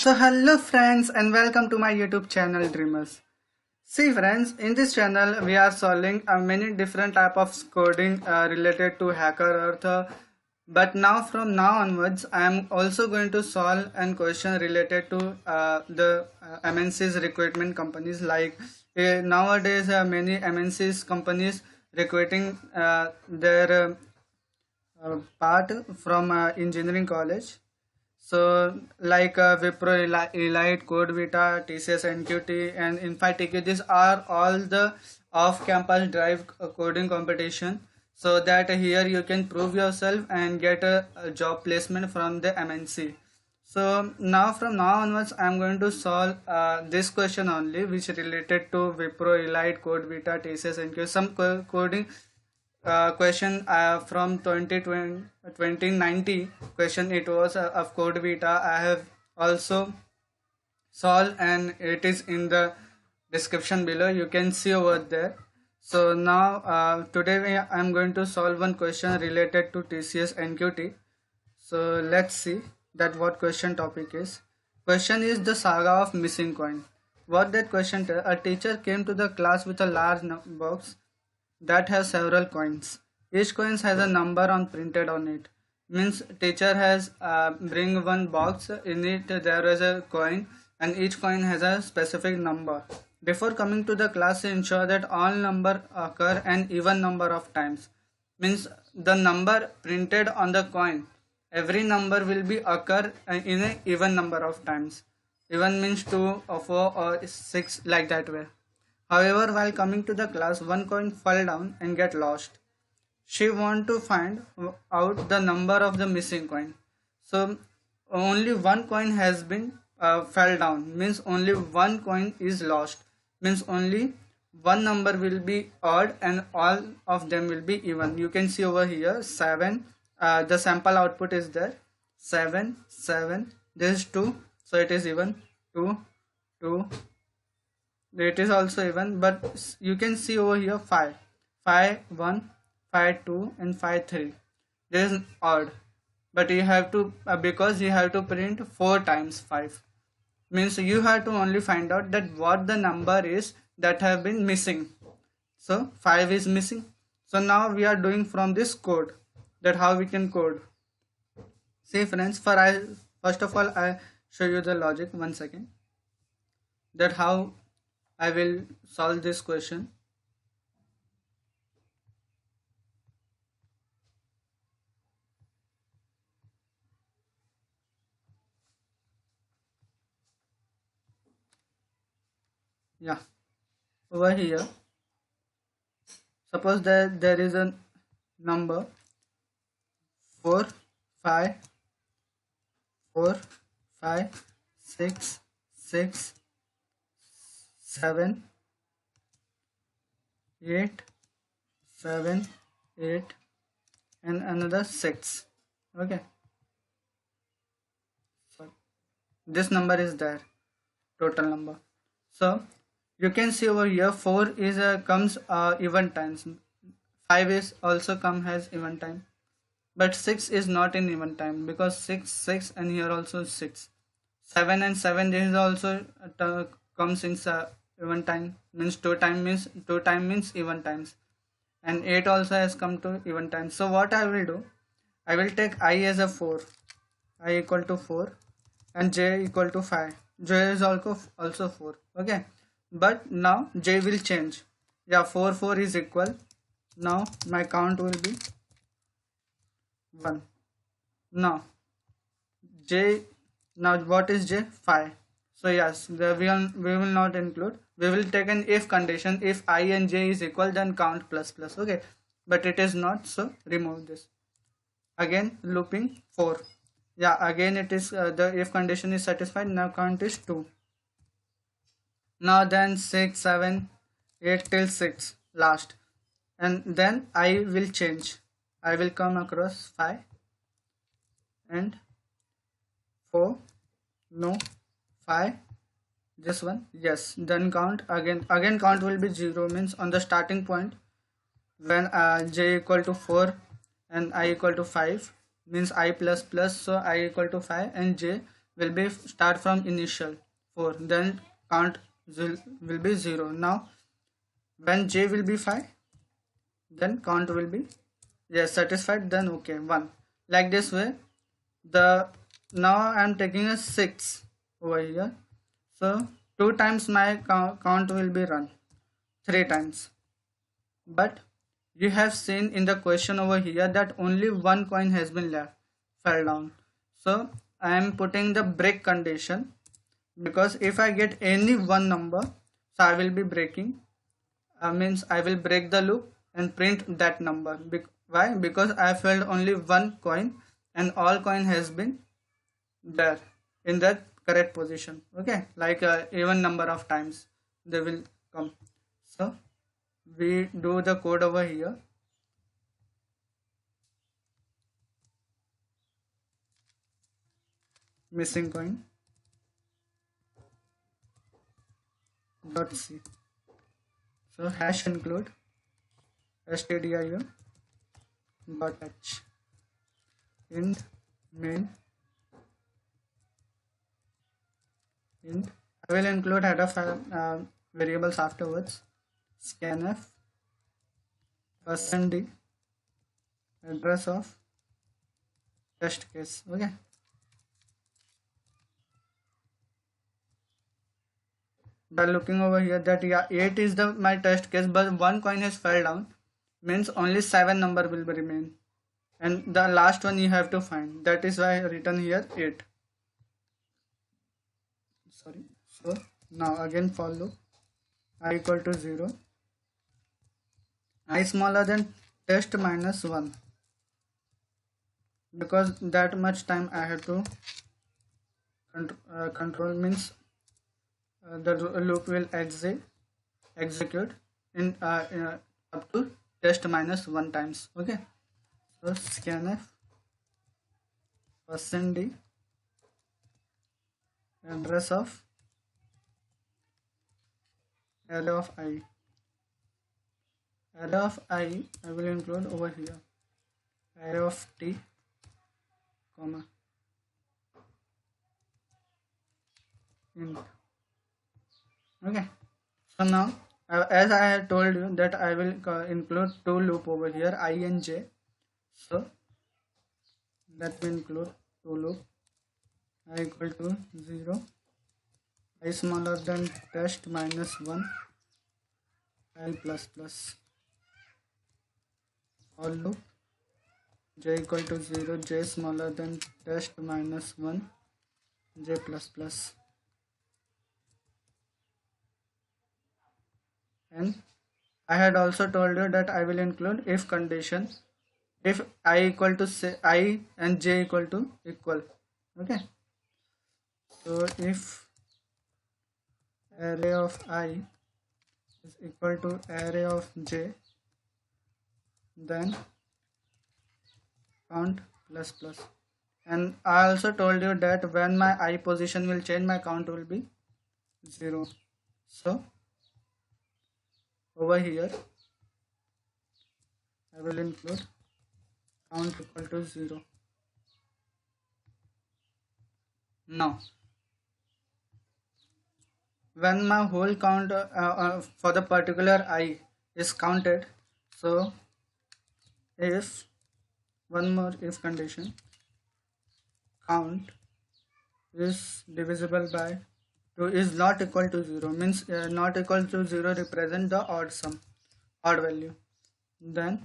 So hello friends and welcome to my YouTube channel Dreamers. See friends, in this channel we are solving many different type of coding related to Hacker Earth. But now from now onwards I am also going to solve a question related to the MNCs recruitment companies like nowadays many MNCs companies recruiting their part from engineering college. So like Wipro, Elite, CodeVita, TCS, NQT, and InfyTK, these are all the off-campus drive coding competition. So that here you can prove yourself and get a job placement from the MNC. So now from now onwards, I'm going to solve this question only, which related to Wipro, Elite, CodeVita, TCS, NQT, some coding question from 2019 question. It was of code vita. I have also solved and it is in the description below, you can see over there. So now today I'm going to solve one question related to TCS NQT. So let's see that what question topic is. Question is the saga of missing coin. What that question tell? A teacher came to the class with a large box that has several coins. Each coin has a number on printed on it. Means teacher has bring one box, in it there is a coin and each coin has a specific number. Before coming to the class, ensure that all number occur an even number of times. Means the number printed on the coin, every number will be occur in an even number of times. Even means 2 or 4 or 6, like that way. However, while coming to the class, one coin fell down and get lost. She want to find out the number of the missing coin. So only one coin has been fell down, means only one coin is lost, means only one number will be odd and all of them will be even. You can see over here 7. The sample output is there, 7 7. This is 2, so it is even. 2 2, it is also even. But you can see over here 5 5 1, 5 2 and 5 3. This is odd, but you have to because you have to print 4 times 5, means you have to only find out that what the number is that have been missing. So 5 is missing. So now we are doing from this code, that how we can code. See friends, first of all I show you the logic. One second, that how I will solve this question. Yeah, over here, suppose that there is a number 4 5 4 5 6 6 7 8 7 8 and another 6. Okay, so this number is there, total number. So you can see over here 4 is comes even times, 5 is also come has even time, but 6 is not in even time because 6 6 and here also 6. 7 and 7, this is also comes in even time, means 2 time means even times, and 8 also has come to even time. So what I will do, I will take I as a 4, I equal to 4, and j equal to 5. J is also 4. Okay, but now j will change. Yeah, 4 4 is equal. Now my count will be 1. Now j, now what is j? 5. So yes, we will not include. We will take an if condition. If I and j is equal, then count plus plus. Okay, but it is not, so remove this. Again looping 4. Yeah, again it is the if condition is satisfied. Now count is 2. Now then 6 7 8 till 6 last, and then I will change. I will come across 5 and 4. No, 5, this one, yes. Then count again count will be 0, means on the starting point when j equal to 4 and I equal to 5, means I plus plus, so I equal to 5 and j will be start from initial 4, then count will be 0. Now when j will be 5, then count will be, yes, satisfied, then okay, 1. Like this way, the now I'm taking a 6 over here, so 2 times my count will be run, 3 times. But you have seen in the question over here that only one coin has been left, fell down. So I am putting the break condition, because if I get any one number, so I will be breaking, means I will break the loop and print that number. Why? Because I filled only one coin and all coin has been there in that correct position. Okay, like even number of times they will come. So we do the code over here. Missing coin dot c. So hash include stdio dot h int main int. I will include header file variables afterwards. Scanf %d address of test case. Okay. By looking over here, that yeah, 8 is the my test case, but one coin has fell down, means only 7 number will remain, and the last one you have to find. That is why I written here 8. Sorry. So now again for loop, I equal to 0, I smaller than test minus 1, because that much time I have to control, means the loop will execute in up to test minus 1 times. Okay, so scanf %d address of array of I. Array of I will include over here array of t comma int. Okay, so now as I had told you that I will include two loop over here, I and j. So let me include two loop. I equal to 0, I smaller than test minus 1, I plus plus. For loop, j equal to 0, j smaller than test minus 1, j plus plus. And I had also told you that I will include if condition, if I equal to say I and j equal to equal. Okay, so if array of I is equal to array of j, then count plus plus. And I also told you that when my I position will change, my count will be 0. So over here I will include count equal to 0. Now when my whole count for the particular I is counted, so if one more if condition, count is divisible by 2 is not equal to 0, means not equal to 0 represent the odd sum, odd value, then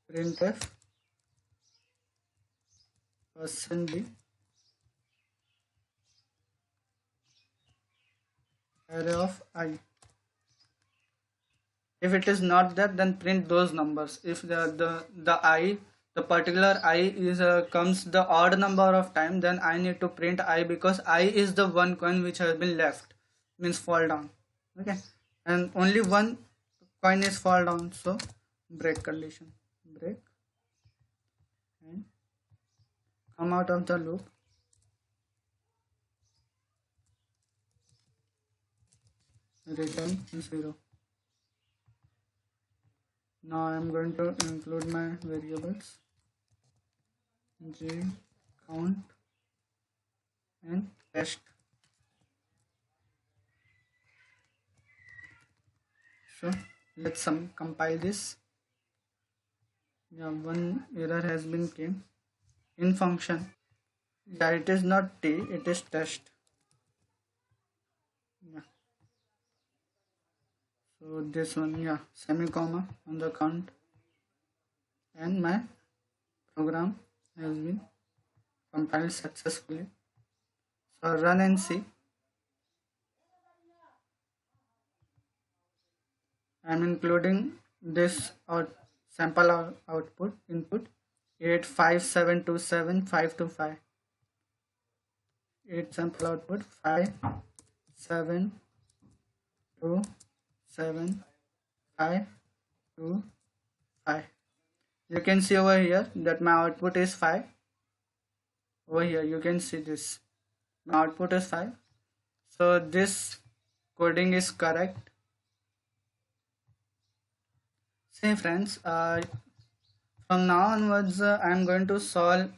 printf %d array of I. If it is not there, then print those numbers. If the particular I is comes the odd number of time, then I need to print I, because I is the one coin which has been left, means fall down. Okay, and only one coin is fall down, so break condition, break, and come out of the loop, return 0. Now I'm going to include my variables g count and test. So let's compile this. Yeah, one error has been came in function. Yeah, it is not t, it is test. Yeah, so this one, yeah, semi-comma on the count, and my program has been compiled successfully. So run and see. I'm including this sample output input 85727 8 sample output 5727525. You can see over here that my output is 5. Over here you can see this, my output is 5. So this coding is correct. See friends, from now onwards I'm going to solve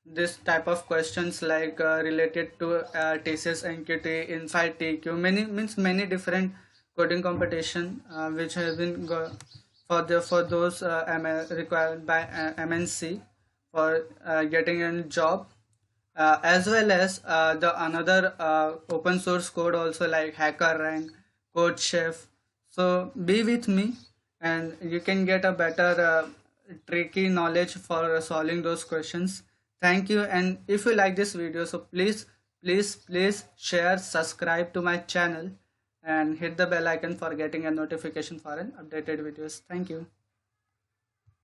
this type of questions like related to TCS NQT inside TQ, many different coding competition which has been for those required by MNC for getting a job, as well as the another open source code also like HackerRank, CodeChef. So be with me and you can get a better tricky knowledge for solving those questions. Thank you, and if you like this video, so please share, subscribe to my channel and hit the bell icon for getting a notification for an updated videos. Thank you.